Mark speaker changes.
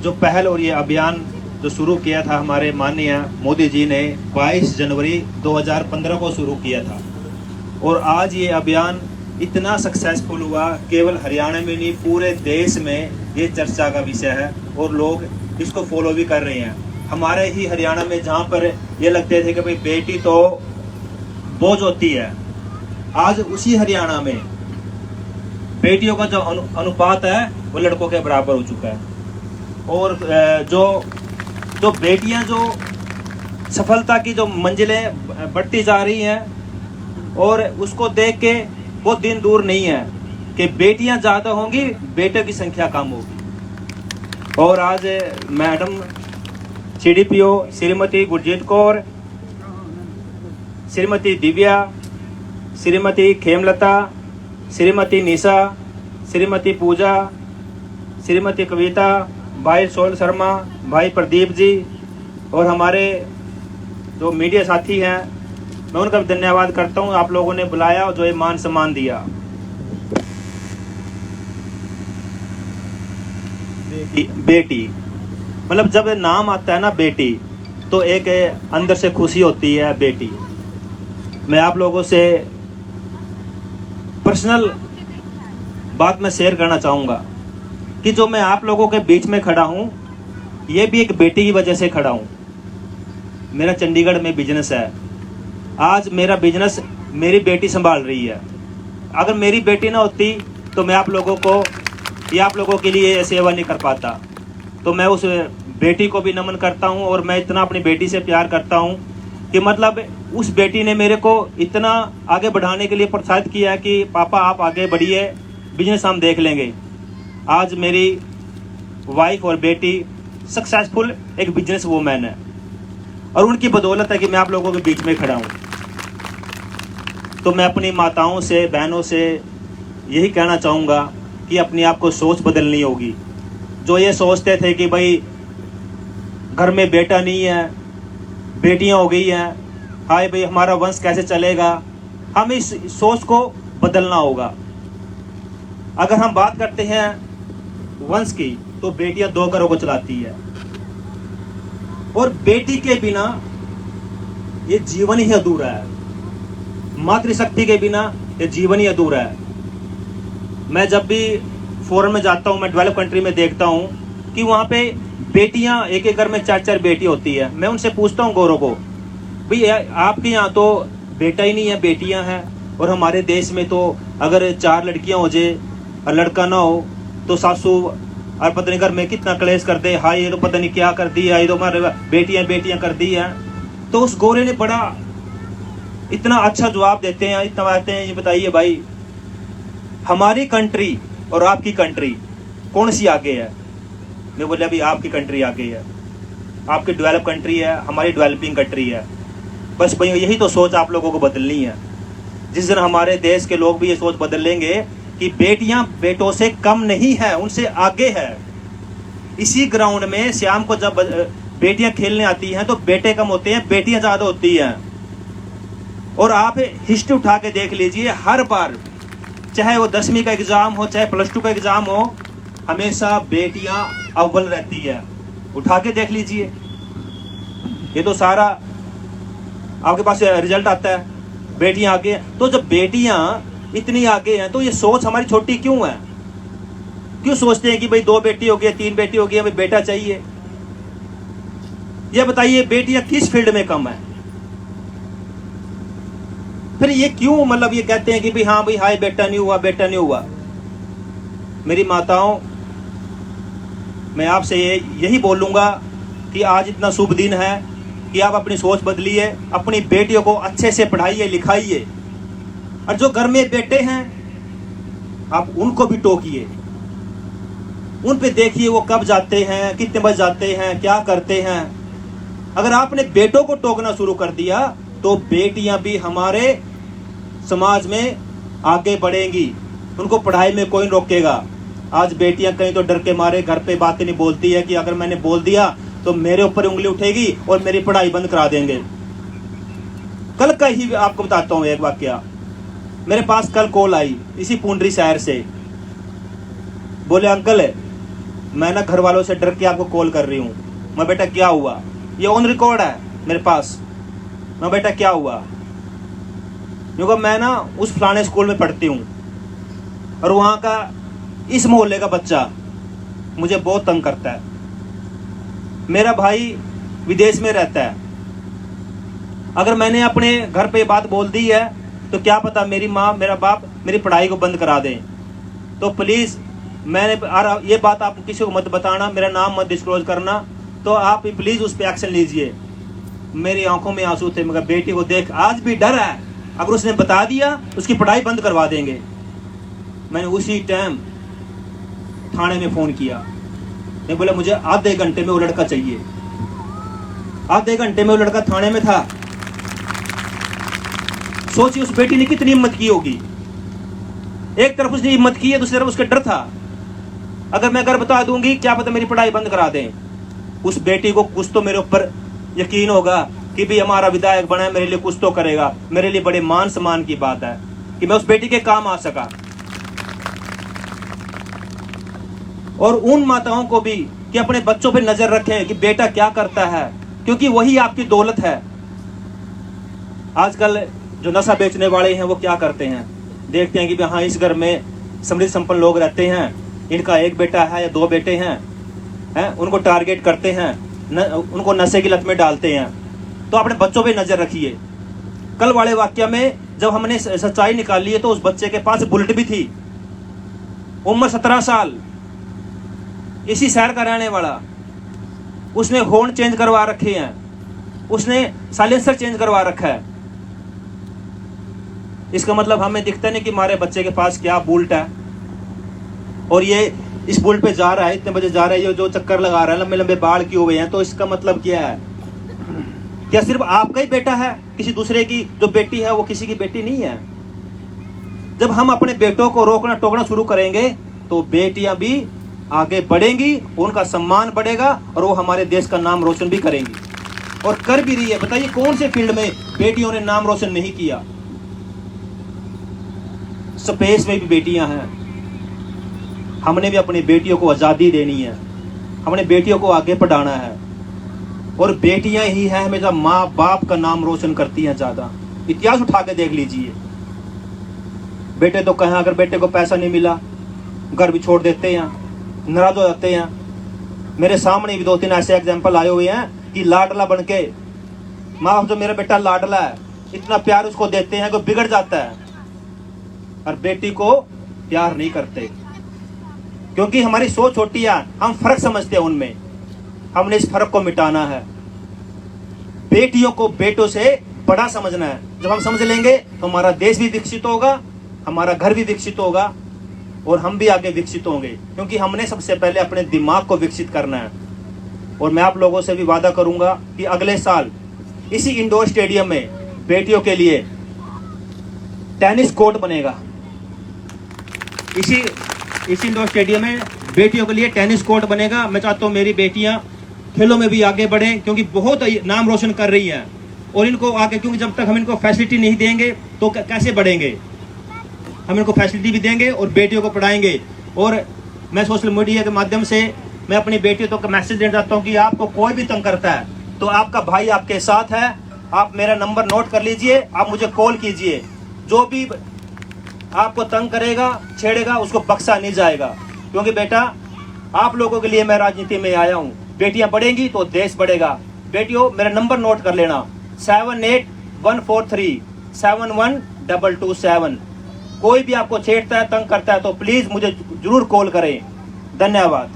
Speaker 1: जो पहल और ये अभियान जो शुरू किया था हमारे माननीय मोदी जी ने 22 जनवरी 2015 को शुरू किया था, और आज ये अभियान इतना सक्सेसफुल हुआ, केवल हरियाणा में नहीं पूरे देश में ये चर्चा का विषय है और लोग इसको फॉलो भी कर रहे हैं। हमारे ही हरियाणा में जहाँ पर ये लगते थे कि भाई बेटी तो बोझ होती है, आज उसी हरियाणा में बेटियों का जो अनुपात है वो लड़कों के बराबर हो चुका है। और जो बेटियां जो सफलता की जो मंजिलें बढ़ती जा रही हैं, और उसको देख के वो दिन दूर नहीं है कि बेटियां ज़्यादा होंगी, बेटों की संख्या कम होगी। और आज मैडम CDPO श्रीमती गुरजीत कौर, श्रीमती दिव्या, श्रीमती खेमलता, श्रीमती निशा, श्रीमती पूजा, श्रीमती कविता, भाई सोल शर्मा, भाई प्रदीप जी और हमारे जो मीडिया साथी हैं, मैं उनका भी धन्यवाद करता हूं। आप लोगों ने बुलाया और जो ये मान सम्मान दिया। बेटी मतलब जब नाम आता है ना बेटी, तो एक अंदर से खुशी होती है। बेटी, मैं आप लोगों से पर्सनल बात मैं शेयर करना चाहूँगा कि जो मैं आप लोगों के बीच में खड़ा हूँ, ये भी एक बेटी की वजह से खड़ा हूँ। मेरा चंडीगढ़ में बिजनेस है। आज मेरा बिजनेस मेरी बेटी संभाल रही है। अगर मेरी बेटी ना होती तो मैं आप लोगों को या आप लोगों के लिए ये सेवा नहीं कर पाता। तो मैं उस बेटी को भी नमन करता हूँ, और मैं इतना अपनी बेटी से प्यार करता हूँ कि मतलब उस बेटी ने मेरे को इतना आगे बढ़ाने के लिए प्रोत्साहित किया है कि पापा आप आगे बढ़िए, बिजनेस हम देख लेंगे। आज मेरी वाइफ और बेटी सक्सेसफुल एक बिजनेस वूमेन है, और उनकी बदौलत है कि मैं आप लोगों के बीच में खड़ा हूँ। तो मैं अपनी माताओं से, बहनों से यही कहना चाहूँगा कि अपने आप को सोच बदलनी होगी। जो ये सोचते थे कि भाई घर में बेटा नहीं है, बेटियां हो गई हैं, हाय भाई हमारा वंश कैसे चलेगा, हमें इस सोच को बदलना होगा। अगर हम बात करते हैं वंश की, तो बेटियां 2 घरों को चलाती है, और बेटी के बिना ये जीवन ही अधूरा है। मातृशक्ति के बिना ये जीवन ही अधूरा है। मैं जब भी फॉरेन में जाता हूँ, मैं डेवलप कंट्री में देखता हूँ कि वहाँ पे बेटियां एक घर में 4-4 बेटी होती है। मैं उनसे पूछता हूँ गौरव को, भाई आपके यहाँ तो बेटा ही नहीं है, बेटियां हैं, और हमारे देश में तो अगर 4 लड़कियां हो जाए और लड़का ना हो तो सासू और पता नहीं घर में कितना क्लेश कर दे, हाँ ये तो पता नहीं क्या कर दिया, ये तो हमारे बेटियां कर दी हैं। तो उस गोरे ने बड़ा इतना अच्छा जवाब देते हैं, इतना कहते हैं, ये बताइए भाई हमारी कंट्री और आपकी कंट्री कौन सी आगे है? मैं बोला अभी आपकी कंट्री आगे है, आपकी डेवलप कंट्री है, हमारी डेवलपिंग कंट्री है। बस भाई यही तो सोच आप लोगों को बदलनी है। जिस दिन हमारे देश के लोग भी ये सोच बदल लेंगे कि बेटियां बेटों से कम नहीं है, उनसे आगे है। इसी ग्राउंड में शाम को जब बेटियां खेलने आती हैं तो बेटे कम होते हैं, बेटियां ज्यादा होती हैं। और आप हिस्ट्री उठा के देख लीजिए, हर बार चाहे वो 10वीं का एग्जाम हो, चाहे +2 का एग्जाम हो, हमेशा बेटियां अव्वल रहती है। उठा के देख लीजिए, ये तो सारा आपके पास रिजल्ट आता है, बेटियां आगे हैं। तो जब बेटियां इतनी आगे हैं तो ये सोच हमारी छोटी क्यों है? क्यों सोचते हैं कि भाई 2 बेटी हो गई, 3 बेटी हो गई, हमें बेटा चाहिए? ये बताइए बेटियां किस फील्ड में कम है? फिर ये क्यों मतलब ये कहते हैं कि भाई हाँ भाई हाय बेटा नहीं हुआ, बेटा नहीं हुआ। मेरी माताओं, मैं आपसे यही बोलूंगा कि आज इतना शुभ दिन है कि आप अपनी सोच बदलिए, अपनी बेटियों को अच्छे से पढ़ाइए लिखाइए, और जो घर में बेटे हैं आप उनको भी टोकिए, उन पे देखिए वो कब जाते हैं, कितने बजे जाते हैं, क्या करते हैं। अगर आपने बेटों को टोकना शुरू कर दिया तो बेटियां भी हमारे समाज में आगे बढ़ेंगी, उनको पढ़ाई में कोई रोकेगा। आज बेटियां कहीं तो डर के मारे घर पे बातें नहीं बोलती है कि अगर मैंने बोल दिया तो मेरे ऊपर उंगली उठेगी और मेरी पढ़ाई बंद करा देंगे। कल का ही आपको बताता हूँ एक वाकया। मेरे पास कल कॉल आई इसी पुंडरी शहर से, बोले अंकल मैं ना घर वालों से डर के आपको कॉल कर रही हूँ। मैं बेटा क्या हुआ, ये ऑन रिकॉर्ड है मेरे पास। मैं बेटा क्या हुआ, क्योंकि मैं ना उस फलाने स्कूल में पढ़ती हूँ और वहाँ का इस मोहल्ले का बच्चा मुझे बहुत तंग करता है। मेरा भाई विदेश में रहता है, अगर मैंने अपने घर पे बात बोल दी है तो क्या पता मेरी माँ मेरा बाप मेरी पढ़ाई को बंद करा दें। तो प्लीज़ मैंने ये बात आप किसी को मत बताना, मेरा नाम मत डिस्क्लोज करना, तो आप प्लीज़ उस पर एक्शन लीजिए। मेरी आंखों में आंसू थे, मगर बेटी को देख आज भी डर है, अगर उसने बता दिया उसकी पढ़ाई बंद करवा देंगे। मैंने उसी टाइम थाने में फ़ोन किया। मैं बोला मुझे आधे घंटे में वो लड़का चाहिए। आधे घंटे में वो लड़का थाने में था। सोचिए उस बेटी ने कितनी हिम्मत की होगी। एक तरफ उसने हिम्मत की है, दूसरी तरफ उसका डर था, अगर मैं घर बता दूंगी क्या पता मेरी पढ़ाई बंद करा दें। उस बेटी को कुछ तो मेरे ऊपर यकीन होगा कि भी हमारा विधायक बना है, मेरे लिए कुछ तो करेगा। मेरे लिए बड़े मान सम्मान की बात है कि मैं उस बेटी के काम आ सका। और उन माताओं को भी कि अपने बच्चों पे नजर रखें कि बेटा क्या करता है, क्योंकि वही आपकी दौलत है। आजकल जो नशा बेचने वाले हैं वो क्या करते हैं, देखते हैं कि हाँ इस घर में समृद्ध संपन्न लोग रहते हैं, इनका एक बेटा है या दो बेटे हैं, उनको टारगेट करते हैं, उनको नशे की लत में डालते हैं। तो अपने बच्चों पे नजर रखिए। कल वाले वाक्य में जब हमने सच्चाई निकाली है तो उस बच्चे के पास बुलेट भी थी, उम्र 17 साल, इसी शहर का रहने वाला। उसने हॉर्न चेंज करवा रखे हैं, उसने साइलेंसर चेंज करवा रखा है। इसका मतलब हमें दिखता नहीं कि हमारे बच्चे के पास क्या बुलेट है, और ये इस बुलेट पे जा रहा है, इतने बजे जा रहा है, ये जो चक्कर लगा रहा है, लंबे लंबे बाल किए हुए हैं। तो इसका मतलब क्या है, क्या सिर्फ आपका ही बेटा है, किसी दूसरे की जो बेटी है वो किसी की बेटी नहीं है। जब हम अपने बेटों को रोकना टोकना शुरू करेंगे तो बेटियां भी आगे बढ़ेंगी, उनका सम्मान बढ़ेगा और वो हमारे देश का नाम रोशन भी करेंगी, और कर भी रही है। बताइए कौन से फील्ड में बेटियों ने नाम रोशन नहीं किया। स्पेस में भी बेटियां हैं। हमने भी अपनी बेटियों को आज़ादी देनी है, हमने बेटियों को आगे बढ़ाना है, और बेटियां ही हैं हमेशा माँ बाप का नाम रोशन करती हैं ज़्यादा। इतिहास उठा के देख लीजिए। बेटे तो कहें अगर बेटे को पैसा नहीं मिला घर भी छोड़ देते हैं, नाराज हो जाते हैं। मेरे सामने भी 2-3 ऐसे एग्जाम्पल आए हुए हैं कि लाडला बन के माँ बाप जो मेरा बेटा लाडला है, इतना प्यार उसको देते हैं कि बिगड़ जाता है, और बेटी को प्यार नहीं करते, क्योंकि हमारी सोच छोटी है, हम फर्क समझते हैं उनमें। हमने इस फर्क को मिटाना है। बेटियों को बेटों से बड़ा समझना है। जब हम समझ लेंगे तो हमारा देश भी विकसित होगा, हमारा घर भी विकसित होगा, और हम भी आगे विकसित होंगे, क्योंकि हमने सबसे पहले अपने दिमाग को विकसित करना है। और मैं आप लोगों से भी वादा करूंगा कि अगले साल इसी इंडोर स्टेडियम में बेटियों के लिए टेनिस कोर्ट बनेगा। इसी इंडोर स्टेडियम में बेटियों के लिए टेनिस कोर्ट बनेगा। मैं चाहता हूँ मेरी बेटियां खेलों में भी आगे बढ़ें, क्योंकि बहुत नाम रोशन कर रही हैं, और इनको आगे, क्योंकि जब तक हम इनको फैसिलिटी नहीं देंगे तो कैसे बढ़ेंगे। हम इनको फैसिलिटी भी देंगे और बेटियों को पढ़ाएंगे। और मैं सोशल मीडिया के माध्यम से मैं अपनी बेटियों को मैसेज देना चाहता हूँ कि आपको कोई भी तंग करता है तो आपका भाई आपके साथ है। आप मेरा नंबर नोट कर लीजिए, आप मुझे कॉल कीजिए। जो भी आपको तंग करेगा छेड़ेगा उसको बख्शा नहीं जाएगा, क्योंकि बेटा आप लोगों के लिए मैं राजनीति में आया हूँ। बेटियां बढ़ेंगी तो देश बढ़ेगा। बेटियों मेरा नंबर नोट कर लेना, 7814371227। कोई भी आपको छेड़ता है तंग करता है तो प्लीज मुझे जरूर कॉल करें। धन्यवाद।